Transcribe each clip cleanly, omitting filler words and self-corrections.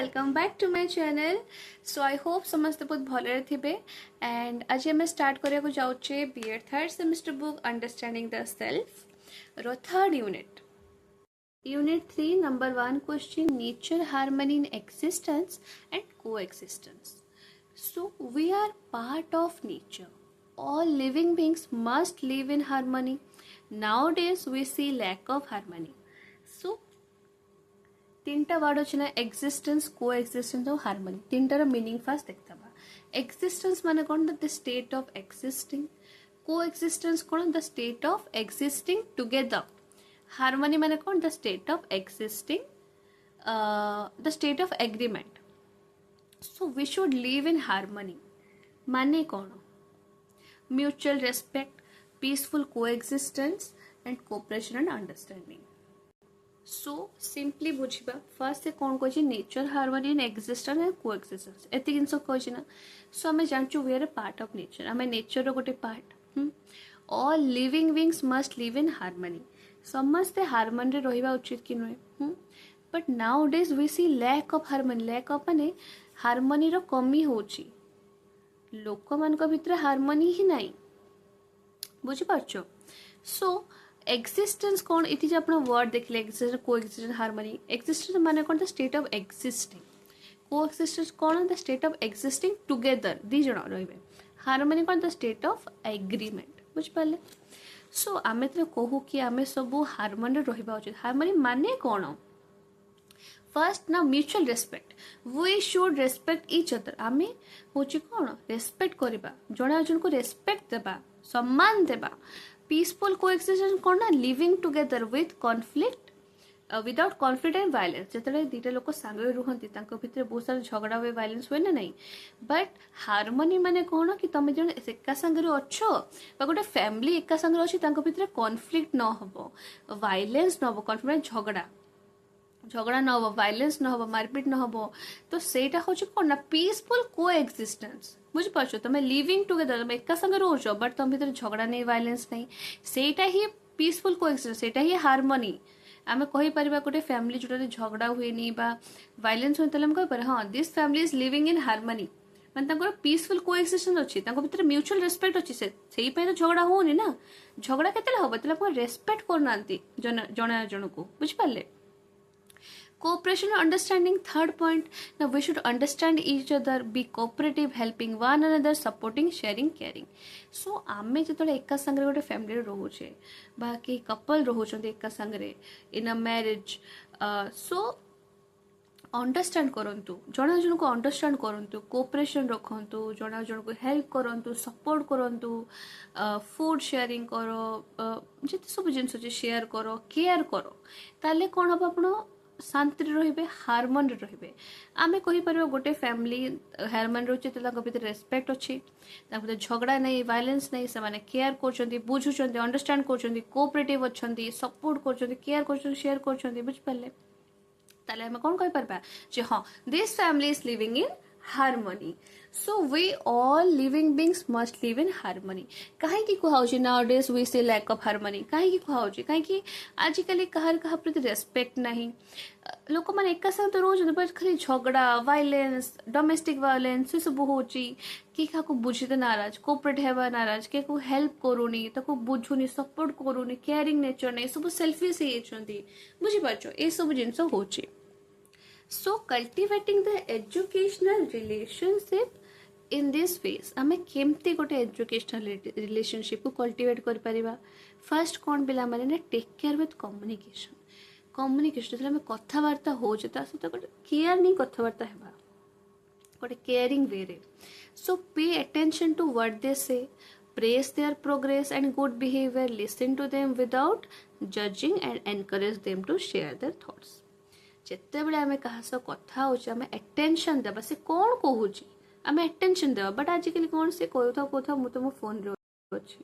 Welcome back to my channel. So I hope समस्त बहुत भलरे थिबे and आज आम स्टार्ट करिया को जाउचे B Ed third semester book understanding the self रो third unit 3 number 1 question nature harmony in existence and coexistence. So we are part of nature, all living beings must live in harmony. Nowadays we see lack of harmony. So तीनटा word अच्छे ना existence coexistence और harmony तीनटार meaning first देखता existence माने कौन the state of existing, coexistence कौन the state of existing together, harmony माने कौन the state of existing the state of agreement. So we should live in harmony माने कौन mutual respect, peaceful coexistence and cooperation and understanding. So simply बुझा first से कौन कह nature harmony in existence and कोएक्जिस्टेंस एति जिनस कही ना। सो आम जानचु we are a part of nature, आम नेचर रो गोटे part. All living beings must live in harmony, समस्ते हार्मनी रे रहिबा उचित कि नुहे। But nowadays we see lack of harmony, lack of माने हार्मनी रो कमी होची, लोक मान भितर हार्मनी ही नहीं, बुझिपारछ। सो एक्जिस्टेंस कौन ये आप वर्ड देखले एक्जिस्टेंस कोएक्जिस्टेंस हार्मनी। एक्जिस्टेंस माने कौन the state of existing, coexistence कौन the state of existing together दी जण रहिबे, हार्मनी कौन द स्टेट ऑफ एग्रीमेंट, बुझ पाले। सो आमे तो कहू कि आमे सब हार्मनी रहिबा उचित। हार्मनी माने कौन फर्स्ट ना mutual respect, we should respect each other. आमे होची कौन रेस्पेक्ट करबा, जणा जन को रेस्पेक्ट देबा, सम्मान देबा। पीसफुल कोएक्सिस्टेंस कौन ना living together with conflict without conflict and violence. जिते दुईटा लोक सांगे रुहति भितर बहुत सारा झगड़ा हुए, वायलेंस हुए ना नहीं। बट हार्मनी माने कौन कि तुम जन एका सांगे अच्छ गोटे फैमिली एका सांगे अच्छी भितर कॉन्फ्लिक्ट न हो, वायलेंस न हो, कॉन्फ्लिक्ट झगड़ा न हो, वायलेंस न हो, मारपीट न हो। तो सेटा होची कौन ना पीसफुल कोएक्सिस्टेंस, बुझिपार। तुम लिविंग टुगेदर तुम एका संगे रोच बट तुम भीतर झगड़ा नहीं, वायलेंस नहीं, सेटा ही पीसफुल कोएक्सिस्टेंस, सेटा ही हार्मनी। आमे कहि परिबा गोटे फैमिली जोटा झगड़ा हुएनी बा वायलेंस होय तले हम कहि पर हां this family is living in harmony, माने तांको पीसफुल कोएक्सिस्टेंस अछि, तांको भीतर म्यूचुअल रेस्पेक्ट अछि। सेही पे तो झगड़ा होनी ना, झगड़ा केतेला होबा तले अपन रेस्पेक्ट करनांती जणा जणको, बुझ पाले। Cooperation and understanding, third point. Now we should understand each other, be cooperative, helping one another, supporting, sharing, caring. So आमे जेतले एका संगे गोटे फैमिली रे रहुचे बा कि कपल रहुचंते एका संगे इन अ मैरिज, सो अंडरस्टैंड करंतु, जणा जण को अंडरस्टैंड करंतु, कोऑपरेशन रखंतु, जणा जण को हेल्प करंतु, सपोर्ट करंतु, फूड शेयरिंग करो, जेते सब जिंस जे शेयर करो, केयर करो, ताले कोन हम आपण शांति रहिबे, हार्मनी रहिबे। आमे कहि परबो गोटे फैमिली हार्मनी रहउचे त ताको भीतर रेस्पेक्ट अछि, ताको भीतर झगड़ा नहीं, वायलेंस नहीं, से माने केयर करछन्ती, बुझुछन्ती, अंडरस्टैंड करछन्ती, कोऑपरेटिव अछन्ती, सपोर्ट करछन्ती, केयर करछन्ती, शेयर करछन्ती, बुझ पाले। ताले हम कोन कहि परबा जे हां this family is living in harmony. So we all living beings must live in harmony. काहे की कहउछि nowadays we see lack of harmony, काहे की कहउछि, काहे की आजिकली कहार कहा प्रति रेस्पेक्ट नहीं, लोक माने एका संग तो रोज बस खाली झगड़ा, वायलेंस, डोमेस्टिक वायलेंस सब होची। कि काको बुझिते नाराज, कोऑपरेट हेबा नाराज, के को हेल्प करूनी, ताको बुझुनी, सपोर्ट करूनी, केयरिंग नेचर नहीं, सब सेल्फिश हे छंती, बुझि पाछो ए सब जिंस होची। So cultivating the educational relationship in this phase, आमे केमती गोटे एजुकेशनल रिलेशनशिप को कल्टिवेट कर परिबा। फर्स्ट कौन पिला माने ना take care with communication, communication जब आमे कथावार्ता हो जता सो गोटे केयर नहीं कथावार्ता हेबा गोटे केयरिंग वे रे। सो pay attention to what they से, praise their progress and good behavior, listen to them without judging and encourage them to share their thoughts। जिते बड़े आमे कहा सो कथा होचे आमे अटेंशन देबा, से कोन कहूची आमे अटेंशन देबा। बट आजिकली कोन से कोथा मु तो मो फोन रे अछि,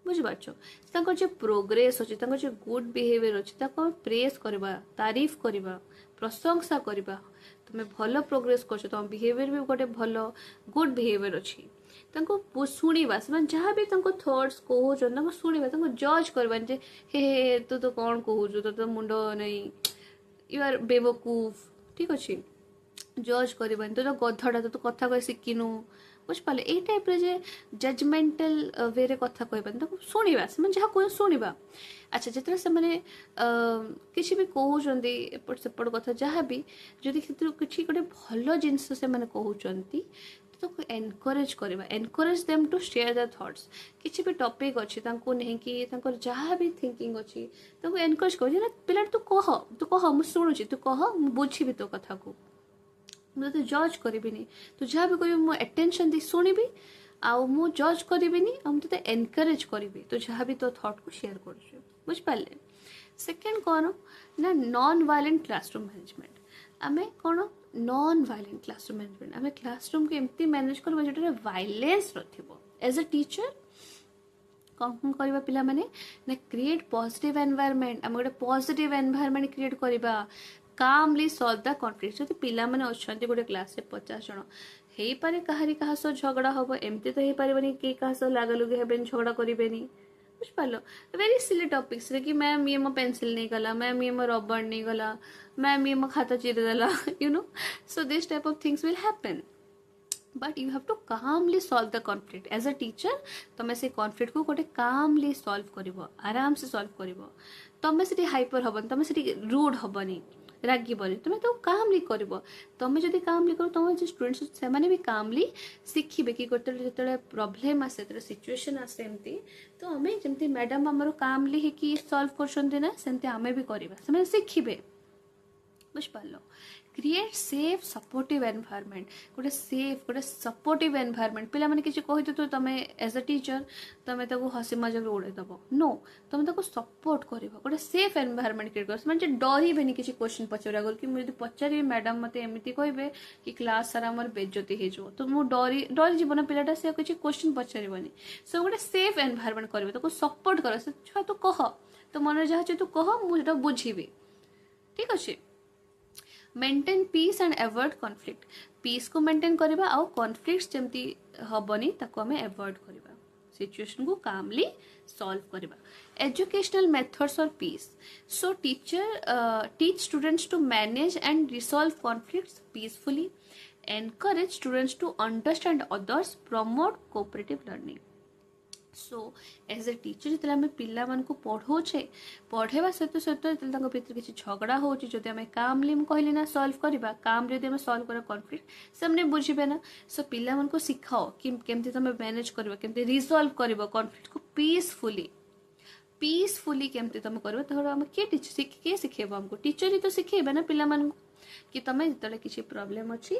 बुझि बाछो ताको जे प्रोग्रेस अछि, ताको जे गुड बिहेवियर अछि, ताको प्रेस करबा, तारीफ करबा, प्रशंसा करबा। तुमे भलो प्रोग्रेस करछो, तुम बिहेवियर भी गोटे भलो गुड बिहेवियर अछि, ताको सुनिबा, से जहाँ भी ताको थॉट्स कहूछन ताको सुनिबा, ताको जज करबा जे हे तू तो कोन कहूछु, तो मुंडो नहीं, यू आर बेवकूफ, ठीक अच्छे जज करबानी तो गधटा तो कथा कह शिखिनु बुझिपारे यही टाइप रे जजमेंटल वे रे कथा कहबानी तो शुणा से जहाँ कह शुणा अच्छा जिते से किसी भी कहते एपट सेपट कथा जहाँ भी जदि किसी गोटे भल जिनस से कहते तो एनकरेज करवा encourage them to share the thoughts किसी भी टॉपिक अच्छी नहीं कि जहाँ भी थिंकिंग अच्छी एनकरेज कर पिला तू कह मुझे शुणुची तू कह मुझे बुझी तो कथा को मुझे जज करी तू जहाँ भी कह मो अटेंशन दी शुणिबी आउ मु जज करी तुझे एनकरेज करी तो जहाँ भी तो थॉट को शेयर कर बुझिपारे सेकेंड कौन ना नॉन वायलेंट क्लासरूम मैनेजमेंट आमे कौन नॉन वायलेंट क्लासरूम मैनेजमेंट आमे क्लासरूम को एमती मैनेज करबा जोटा वायलेंस रथिबो एज अ टीचर कौन करबा पिला माने ना क्रिएट पॉजिटिव एनवायरनमेंट आमे गोटे पॉजिटिव एनवायरनमेंट क्रिएट करबा कामली सॉल्व द कॉन्फ्लिक्ट जदि पिला माने अछंती गोटे क्लास रे 50 जण हेई पारे कहारी कहा सह झगड़ा हबो एमती तो हेई पारेबनी के कहा सह लागलुगे हेबेन झगड़ा करिबेनी बुझिपाल वेरी सिली टॉपिक्स रे कि मैम ये मो पेंसिल नहीं गला मैम ये मो रबर नहीं गला मैम ये मो खाता चिरदेला you know so this type of things will happen but you have to calmly solve the conflict as a teacher तुम से कॉन्फ्लिक्ट को गोटे कामली सॉल्व कर आराम से सॉल्व कर तुम से हाइपर हबनी तुम से रूड हबनी रागीबनी तुम तो कामली कर तुम जब कामली कर तुम जो स्टूडेंट्स से भी कामली शिखे कि गोटे जो प्रॉब्लम आसे सिचुएशन आसे एमती तो आम जमी मैडम आमर कामली होकि सॉल्व करमती आम भी करवा शिखे बुझिपार क्रिएट सेफ सपोर्टिव एनवायरनमेंट गोटे सेफ गोटे सपोर्टिव एनवायरनमेंट पिला माने किसी कही तो तुम एज अ टीचर तुम हसी मजाक उड़ेदब नो तुम सपोर्ट कर गोटे सेफ एनवायरनमेंट क्रिएट कर डरबे किसी क्वेश्चन पचार कि मुझे पचारि मैडम मत एमती कहे कि क्लास सारा मोर बेज्जती हो तो मुझे डरी जीवन पिलाटा से किसी क्वेश्चन पचारबनी सो गोटे सेफ एनवायरनमेंट कर सपोर्ट कर छुआ तू कह तो मन जहाँ तू कह मुझे बुझी ठीक अच्छे maintain peace and avoid conflict peace को मेंटेन करबा आउ कॉन्फ्लिक्ट जमती हबनी ताको हमें एवॉइड करबा सिचुएशन को कामली सॉल्व करबा एजुकेशनल मेथड्स और peace so teacher teach students to manage and resolve conflicts peacefully encourage students to understand others promote cooperative learning so as a teacher जिते आम पिला पढ़ाऊे पढ़ेवा सहित सहित जो भर किसी झगड़ा होमें कामली कहली ना सॉल्व करवा काम जब सॉल्व कर कॉन्फ्लिक्ट से बुझे ना सो पिला शिखाओ कि केमती तुम मैनेज कर केमती रिजॉल्व कर कॉन्फ्लिक्ट को पीसफुली केमती तुम कर तो आम किए शिखेब आमको टीचर ही तो शिखेबे ना पिला कि तुम जो किसी प्रॉब्लम अच्छी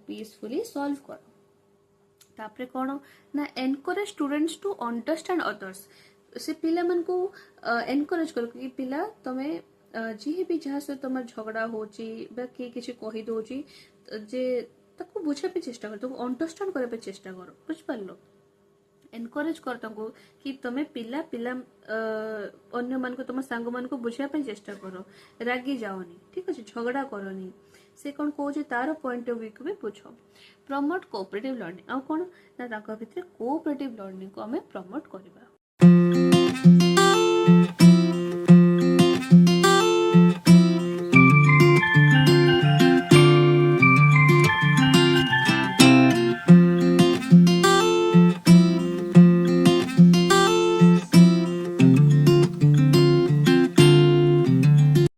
पीसफुली सॉल्व कर तापरे कौन ना encourage students to understand others से पिला मन को एनकरेज कर कि पिला तमे जी भी जहाँ से तुम झगड़ा होची किसी कही दौची जे ताको बुझा पे चेष्टा कर ताको अंडरस्टैंड करबे चेष्टा कर बुझिपारलो एनकरेज कर ताको कि तमे पिला पिला अन्य मान को तुम सांग मान को बुझा पे चेष्टा करो रागी जाओनी ठीक अच्छे झगड़ा करनी से कौन कहे तार पॉइंट ऑफ व्यू को भी बुझ प्रमोट कोऑपरेटिव लर्निंग आ कौन ना भीतर कोऑपरेटिव लर्निंग को आम प्रमोट करवा